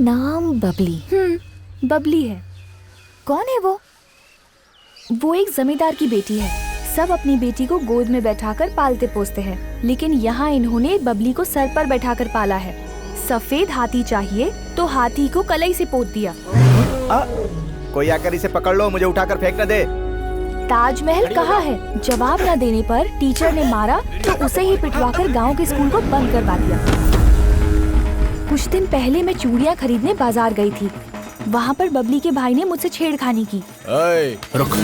नाम बबली। बबली है। कौन है वो? वो एक जमींदार की बेटी है। सब अपनी बेटी को गोद में बैठाकर पालते पोसते हैं, लेकिन यहाँ इन्होंने बबली को सर पर बैठाकर पाला है। सफेद हाथी चाहिए तो हाथी को कलई से पोत दिया। कोई आकर इसे पकड़ लो, मुझे उठाकर फेंक न दे। ताजमहल कहाँ है? जवाब न देने पर टीचर ने मारा तो उसे ही पिटवाकर गांव के स्कूल को बंद करवा दिया। कुछ दिन पहले मैं चूड़ियाँ खरीदने बाजार गई थी। वहाँ पर बबली के भाई ने मुझसे छेड़खानी की। रुक।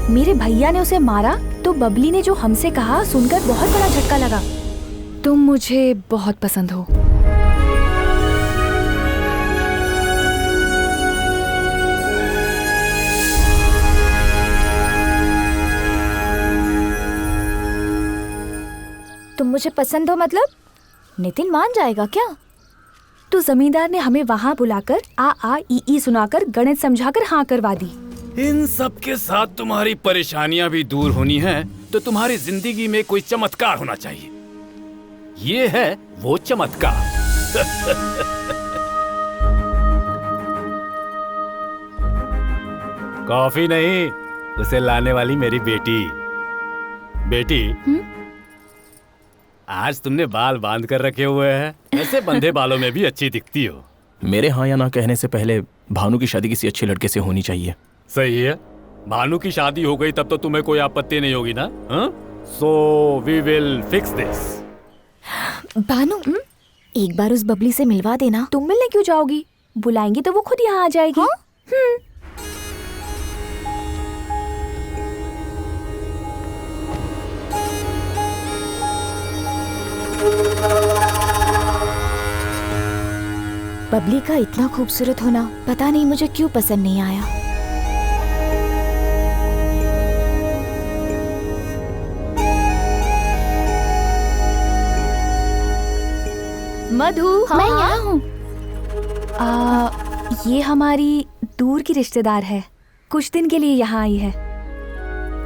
मेरे भैया ने उसे मारा तो बबली ने जो हमसे कहा सुनकर बहुत बड़ा झटका लगा। तुम मुझे बहुत पसंद हो। तुम मुझे पसंद हो मतलब? नितिन मान जाएगा क्या? तो जमींदार ने हमें वहाँ बुलाकर आ आ ई सुनाकर गणित समझाकर हाँ करवा दी। इन सब के साथ तुम्हारी परेशानियां भी दूर होनी है तो तुम्हारी जिंदगी में कोई चमत्कार होना चाहिए। ये है वो चमत्कार। कॉफी नहीं, उसे लाने वाली मेरी बेटी। बेटी, आज तुमने बाल बांध कर रखे हुए हैं। ऐसे बंधे बालों में भी अच्छी दिखती हो। मेरे हाँ या ना कहने से पहले भानु की शादी किसी अच्छे लड़के से होनी चाहिए। सही है। भानु की शादी हो गई तब तो तुम्हें कोई आपत्ति नहीं होगी ना? So we will fix this. Bhanu, एक बार उस बबली से मिलवा देना। तुम मिलने क्यों जाओगी? बुलाएंगे तो वो खुद यहाँ आ जाएगी। हाँ? बबली का इतना खूबसूरत होना पता नहीं मुझे क्यों पसंद नहीं आया। मधु, मैं यहाँ हूँ। ये हमारी दूर की रिश्तेदार है। कुछ दिन के लिए यहाँ आई है।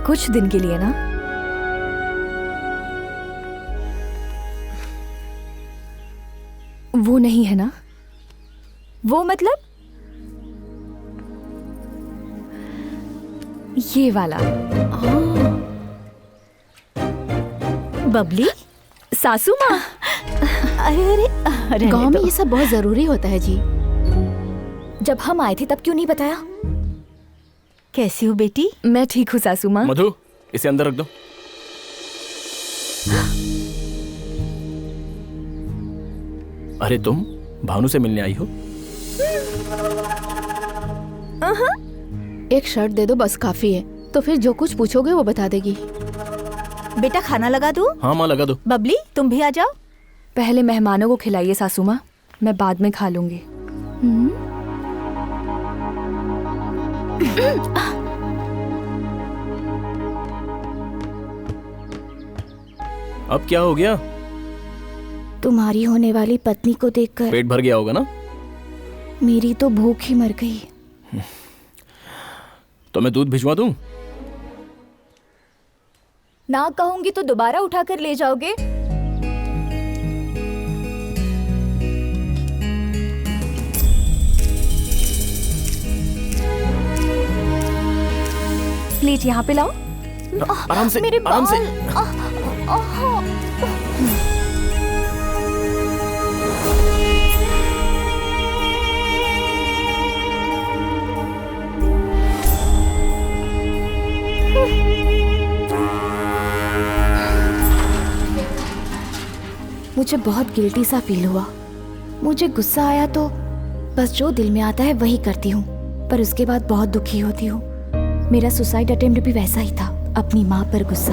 कुछ दिन के लिए ना? वो नहीं है ना? वो मतलब ये वाला। बबली? सासू माँ। अरे गांव में ये सब बहुत जरूरी होता है जी। जब हम आए थे तब क्यों नहीं बताया? कैसी हो बेटी? मैं ठीक हूँ सासू माँ। मधु, इसे अंदर रख दो। अरे तुम भानु से मिलने आई हो? एक शर्ट दे दो बस काफी है। तो फिर जो कुछ पूछोगे वो बता देगी। बेटा खाना लगा दूं? हाँ माँ लगा दो। बबली तुम भी आ जाओ। पहले मेहमानों को खिलाइए सासू माँ, मैं बाद में खा लूंगी। अब क्या हो गया? तुम्हारी होने वाली पत्नी को देखकर पेट भर गया होगा ना? मेरी तो भूख ही मर गई। तो मैं दूध भिजवा दूं? ना कहूंगी तो दोबारा उठाकर ले जाओगे? प्लेट यहाँ पे लाओ। आराम से, मेरे आराम से। मुझे बहुत गिल्टी सा फील हुआ। मुझे गुस्सा आया तो बस जो दिल में आता है वही करती हूँ, पर उसके बाद बहुत दुखी होती हूँ। मेरा सुसाइड अटेम्प्ट भी वैसा ही था, अपनी माँ पर गुस्सा।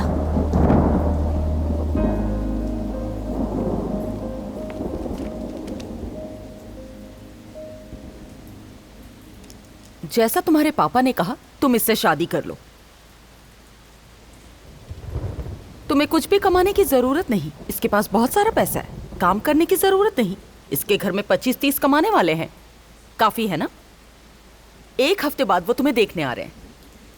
जैसा तुम्हारे पापा ने कहा, तुम इससे शादी कर लो। तुम्हें कुछ भी कमाने की जरूरत नहीं, इसके पास बहुत सारा पैसा है। काम करने की जरूरत नहीं, इसके घर में 25-30 कमाने वाले हैं। काफी है ना? 1 हफ्ते बाद वो तुम्हें देखने आ रहे हैं।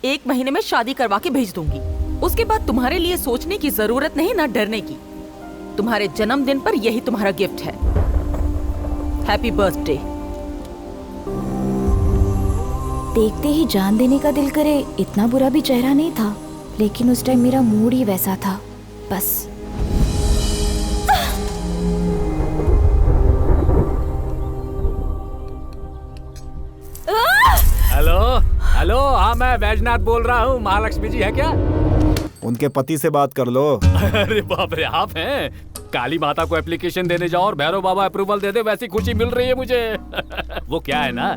1 महीने में शादी करवा के भेज दूंगी। उसके बाद तुम्हारे लिए सोचने की जरूरत नहीं, ना डरने की। तुम्हारे जन्मदिन पर यही तुम्हारा गिफ्ट है। Happy birthday. देखते ही जान देने का दिल करे, इतना बुरा भी चेहरा नहीं था, लेकिन उस टाइम मेरा मूड ही वैसा था। बस हेलो हेलो, हाँ मैं बैजनाथ बोल रहा हूँ। महालक्ष्मी जी है क्या? उनके पति से बात कर लो। अरे बाप रे, आप हैं? काली माता को एप्लीकेशन देने जाओ और भैरव बाबा अप्रूवल दे दे, वैसी खुशी मिल रही है मुझे। वो क्या है ना,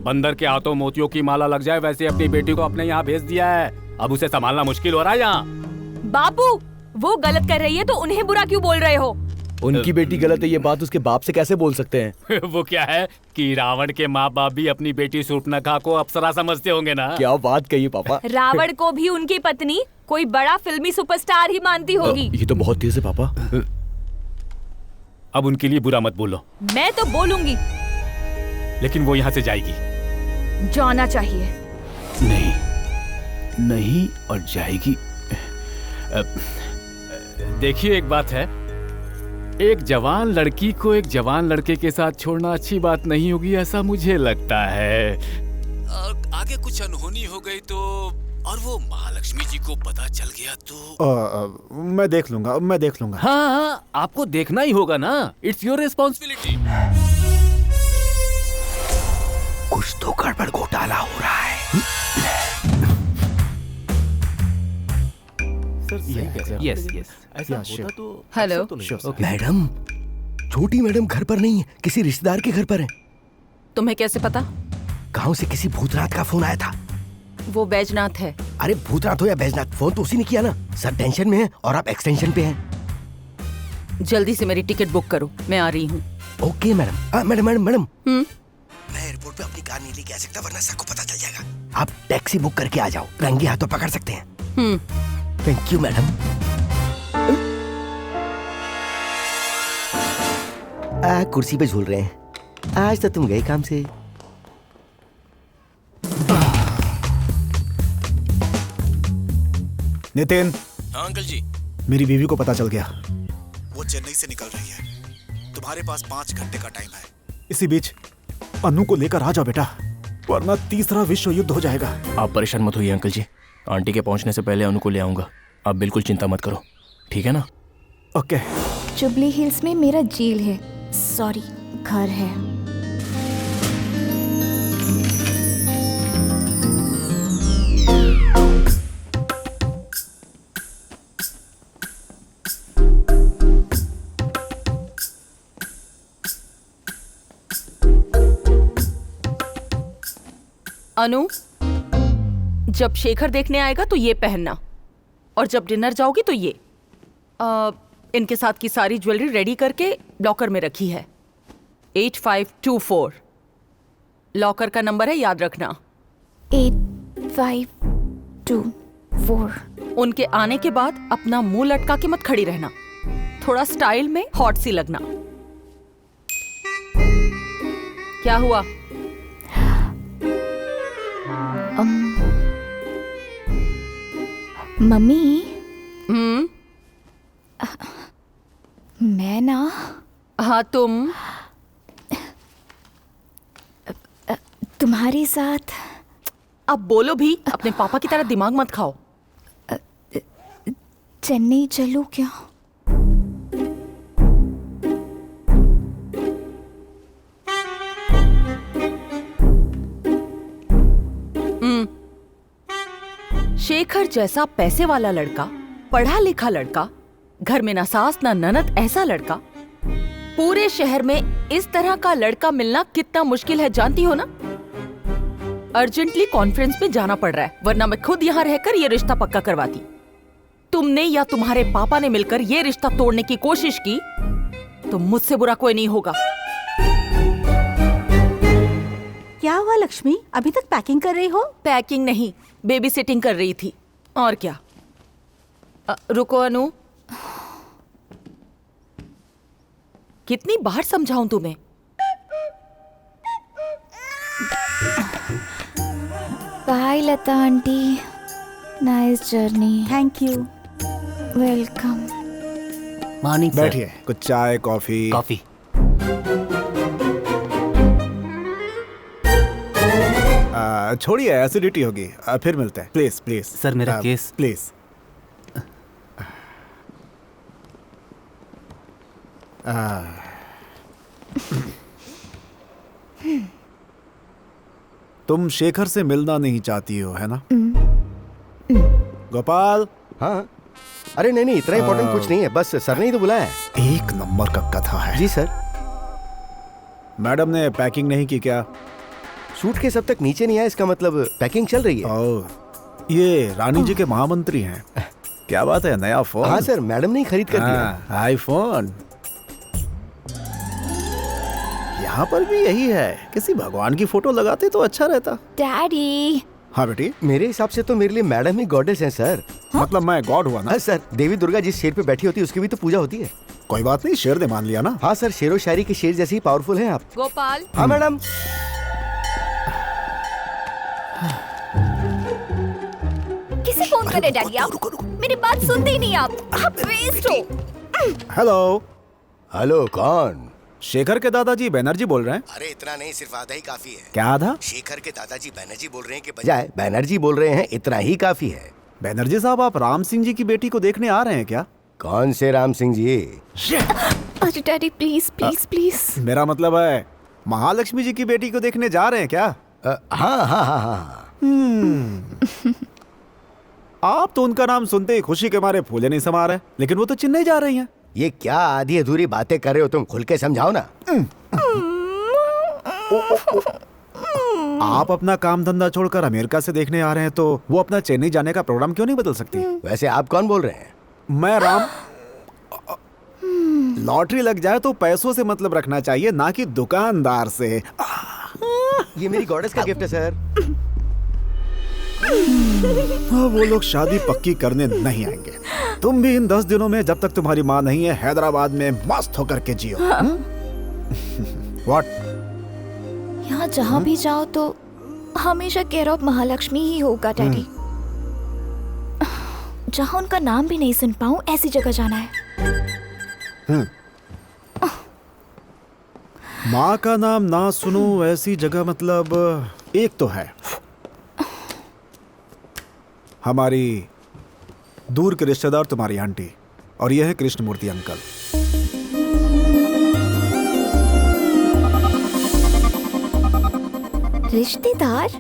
बंदर के हाथों मोतियों की माला लग जाए, वैसे अपनी बेटी को अपने यहाँ भेज दिया है। अब उसे संभालना मुश्किल हो रहा है यहाँ। बाबू, वो गलत कर रही है तो उन्हें बुरा क्यों बोल रहे हो? उनकी बेटी गलत है, ये बात उसके बाप से कैसे बोल सकते हैं? वो क्या है कि रावण के माँ बाप भी अपनी बेटी शूर्पणखा को अप्सरा समझते होंगे ना। क्या बात कही पापा। रावण को भी उनकी पत्नी कोई बड़ा फिल्मी सुपरस्टार ही मानती होगी। ये तो बहुत तेज है पापा। अब उनके लिए बुरा मत बोलो। मैं तो बोलूंगी। लेकिन वो यहाँ से जाएगी। जाना चाहिए। नहीं और जाएगी। देखिए, एक बात है, एक जवान लड़की को एक जवान लड़के के साथ छोड़ना अच्छी बात नहीं होगी, ऐसा मुझे लगता है। आगे कुछ अनहोनी हो गई तो, और वो महालक्ष्मी जी को पता चल गया तो मैं देख लूंगा। हाँ, आपको देखना ही होगा ना। It's your responsibility. कुछ तो गड़बड़ घोटाला हो रहा है। यस ऐसा होता तो हेलो मैडम, छोटी मैडम घर पर नहीं है, किसी रिश्तेदार के घर पर है। तुम्हें कैसे पता? गांव से किसी भूतनाथ का फोन आया था। वो बैजनाथ है। अरे भूतनाथ हो या बैजनाथ, फोन तो उसी ने किया ना। सर टेंशन में है और आप एक्सटेंशन पे हैं। जल्दी से मेरी टिकट बुक करो, मैं आ रही हूँ। Okay madam. मैडम मैं एयरपोर्ट पे अपनी कार नहीं लेके आ सकता, वरना सबको पता चल जाएगा। आप टैक्सी बुक करके आ जाओ, रंगे हाथों पकड़ सकते हैं। Thank you madam. कुर्सी पे झूल रहे हैं। आज तो तुम गए काम से। नितिन। हाँ अंकल जी। मेरी बीवी को पता चल गया। वो चेन्नई से निकल रही है। तुम्हारे पास 5 घंटे का टाइम है। इसी बीच अनु को लेकर आ जाओ बेटा, वरना तीसरा विश्व युद्ध हो जाएगा। आप परेशान मत होइए अंकल जी, आंटी के पहुंचने से पहले अनु को ले आऊंगा। आप बिल्कुल चिंता मत करो, ठीक है ना? ओके। जुबली हिल्स में मेरा जेल है, सॉरी घर है। अनु, जब शेखर देखने आएगा तो ये पहनना, और जब डिनर जाओगी तो ये। इनके साथ की सारी ज्वेलरी रेडी करके लॉकर में रखी है। 8524 लॉकर का नंबर है, याद रखना। 8524। उनके आने के बाद अपना मुंह लटका के मत खड़ी रहना, थोड़ा स्टाइल में हॉट सी लगना। क्या हुआ? मम्मी, मैं ना। हाँ तुम? तुम्हारे साथ। अब बोलो भी, अपने पापा की तरह दिमाग मत खाओ। चेन्नई चलूं क्या? शेखर जैसा पैसे वाला लड़का, पढ़ा लिखा लड़का, घर में ना सास ना ननद, ऐसा लड़का पूरे शहर में इस तरह का लड़का मिलना कितना मुश्किल है जानती हो ना। अर्जेंटली कॉन्फ्रेंस में जाना पड़ रहा है, वरना मैं खुद यहाँ रहकर ये रिश्ता पक्का करवाती। तुमने या तुम्हारे पापा ने मिलकर ये रिश्ता तोड़ने की कोशिश की तो मुझसे बुरा कोई नहीं होगा। क्या हुआ लक्ष्मी, अभी तक पैकिंग कर रही हो? पैकिंग नहीं, बेबी सिटिंग कर रही थी। और क्या। रुको अनु, कितनी बार समझाऊं तुम्हें? Bye Lata aunty, nice journey. Thank you. Welcome. Morning sir. बैठिए, कुछ चाय कॉफी। कॉफी। छोड़िए, एसिडिटी होगी। फिर मिलते हैं। प्लीज प्लीज सर, मेरा केस। प्लीज। तुम शेखर से मिलना नहीं चाहती हो, है ना? गोपाल। हाँ, अरे नहीं, इतना इम्पोर्टेंट कुछ नहीं है, बस सर ने ही तो बुलाया है। एक नंबर का कथा है। जी सर। मैडम ने पैकिंग नहीं की क्या? सूटकेस अब तक नीचे नहीं आया, इसका मतलब पैकिंग चल रही है। ओह, ये रानी जी के महामंत्री हैं। क्या बात है, नया फोन? हाँ सर, मैडम ने ही खरीद कर दिया। आईफोन। यहाँ पर भी यही है, किसी भगवान की फोटो लगाते तो अच्छा रहता। डैडी। हाँ बेटी। मेरे हिसाब से तो मेरे लिए मैडम ही गॉडेस हैं सर। मतलब मैं गॉड हुआ ना? हाँ सर, देवी दुर्गा जिस शेर पे बैठी होती है उसकी भी तो पूजा होती है। कोई बात नहीं, शेर ने मान लिया ना। हाँ सर, शेरो शायरी के शेर जैसे ही पावरफुल हैं आप। गोपाल। हाँ मैडम। किसे फोन करे डैडी आप? मेरी बात सुनते ही नहीं आप वेस्ट हो। हेलो। हेलो, कौन? शेखर के दादाजी बैनर्जी बोल रहे हैं। अरे इतना नहीं, सिर्फ आधा ही काफी है। क्या आधा? शेखर के दादाजी बैनर्जी बोल रहे हैं कि बजाय बैनर्जी बोल रहे हैं, इतना ही काफी है। बैनर्जी साहब, आप राम सिंह जी की बेटी को देखने आ रहे हैं क्या? कौन से राम सिंह जी? अरे डैडी प्लीज प्लीज प्लीज। मेरा मतलब है महालक्ष्मी जी की बेटी को देखने जा रहे हैं क्या? हाँ। आप तो उनका नाम सुनते ही खुशी के मारे फूले नहीं समा रहे, लेकिन वो तो चेन्नई जा रही हैं। ये क्या आधी अधूरी बातें कर रहे हो तुम? खुल के समझाओ ना। आप अपना काम धंधा छोड़कर अमेरिका से देखने आ रहे हैं तो वो अपना चेन्नई जाने का प्रोग्राम क्यों नहीं बदल सकती? वैसे आप कौन बोल रहे हैं? मैं राम। लॉटरी लग जाए तो पैसों से मतलब रखना चाहिए, ना कि दुकानदार से। ये मेरी गॉडेस का गिफ्ट है सर। वो लोग शादी पक्की करने नहीं आएंगे। तुम भी इन 10 दिनों में, जब तक तुम्हारी माँ नहीं है, हैदराबाद में मस्त होकर के जियो। What? यहाँ जहाँ भी जाओ तो हमेशा केयर ऑफ महालक्ष्मी ही होगा डैडी। जहाँ उनका नाम भी नहीं सुन पाऊँ, ऐसी जगह जाना है। माँ का नाम ना सुनो ऐसी जगह, मतलब एक तो है हमारी दूर के रिश्तेदार, तुम्हारी आंटी, और यह है कृष्णमूर्ति अंकल। रिश्तेदार?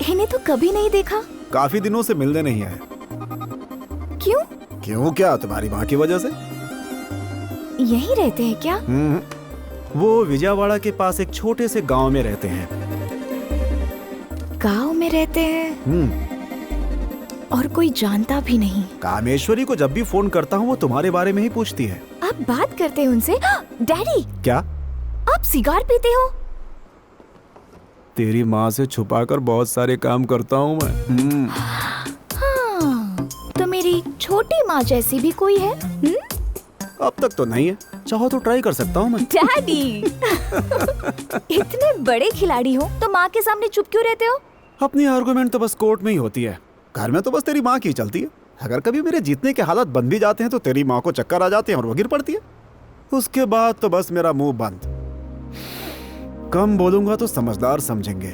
इन्हें तो कभी नहीं देखा। काफी दिनों से मिलने नहीं आए। क्यों? क्यों क्या, तुम्हारी माँ की वजह से। यहीं रहते हैं क्या? वो विजयवाड़ा के पास एक छोटे से गांव में रहते हैं। गांव में रहते हैं? और कोई जानता भी नहीं। कामेश्वरी को जब भी फोन करता हूँ वो तुम्हारे बारे में ही पूछती है। आप बात करते हैं उनसे? डैडी, क्या आप सिगार पीते हो? तेरी माँ से छुपाकर बहुत सारे काम करता हूँ मैं। हाँ, तो मेरी छोटी माँ जैसी भी कोई है? अब तक तो नहीं है, चाहो तो ट्राई कर सकता हूँ मैं। डैडी, इतने बड़े खिलाड़ी हो तो माँ के सामने चुप क्यों रहते हो? अपनी आर्गुमेंट तो बस कोर्ट में ही होती है, घर में तो बस तेरी माँ की चलती है। अगर कभी मेरे जीतने के हालात बन भी जाते हैं तो तेरी माँ को चक्कर आ जाते हैं और वो गिर पड़ती है। उसके बाद तो बस मेरा मुंह बंद। कम बोलूंगा तो समझदार समझेंगे,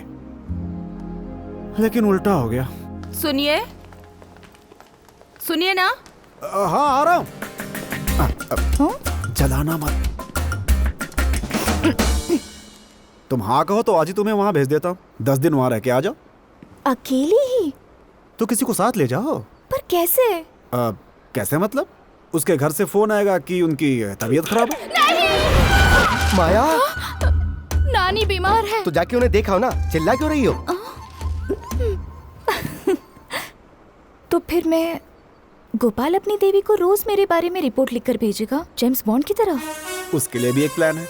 लेकिन उल्टा हो गया। सुनिए, सुनिए ना। हाँ, आ रहा हूँ। जलाना मत। तुम हाँ कहो तो आज ही तुम्हें वहां भेज देता हूँ। 10 दिन वहां रह के आ जाओ। अकेली ही? तो किसी को साथ ले जाओ। पर कैसे? कैसे मतलब? उसके घर से फोन आएगा कि उनकी तबीयत खराब है। नहीं! माया, नानी बीमार है। तो जाके उन्हें देखा हो ना, चिल्ला क्यों रही हो? तो फिर मैं गोपाल अपनी देवी को रोज मेरे बारे में रिपोर्ट लिखकर भेजेगा, जेम्स बॉन्ड की तरह। उसके लिए भी एक प्लान है।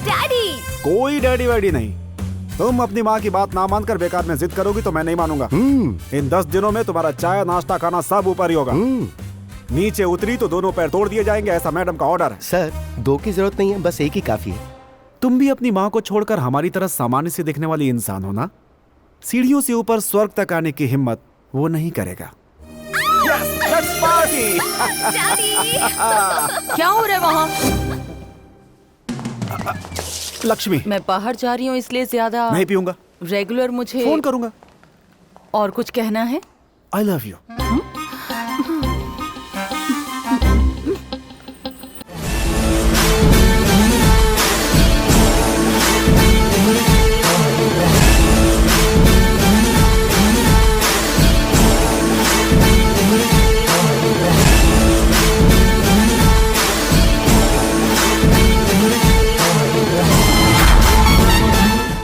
डैडी! कोई डैडी वैडी नहीं। तुम अपनी माँ की बात ना मानकर बेकार में जिद करोगी तो मैं नहीं मानूंगा। इन 10 दिनों में तुम्हारा चाय नाश्ता खाना सब ऊपर ही होगा। नीचे उतरी तो दोनों पैर तोड़ दिए जाएंगे, ऐसा मैडम का ऑर्डर है। सर, 2 की जरूरत नहीं है, बस 1 ही काफी है। तुम भी अपनी माँ को छोड़कर हमारी तरह सामान्य से दिखने वाली इंसान हो ना। सीढ़ियों से ऊपर स्वर्ग तक आने की हिम्मत वो नहीं करेगा। Yes, let's party! क्या हो रहा है वहाँ? लक्ष्मी, मैं बाहर जा रही हूँ इसलिए ज्यादा नहीं पीऊंगा। रेगुलर मुझे फोन करूंगा। और कुछ कहना है? I love you.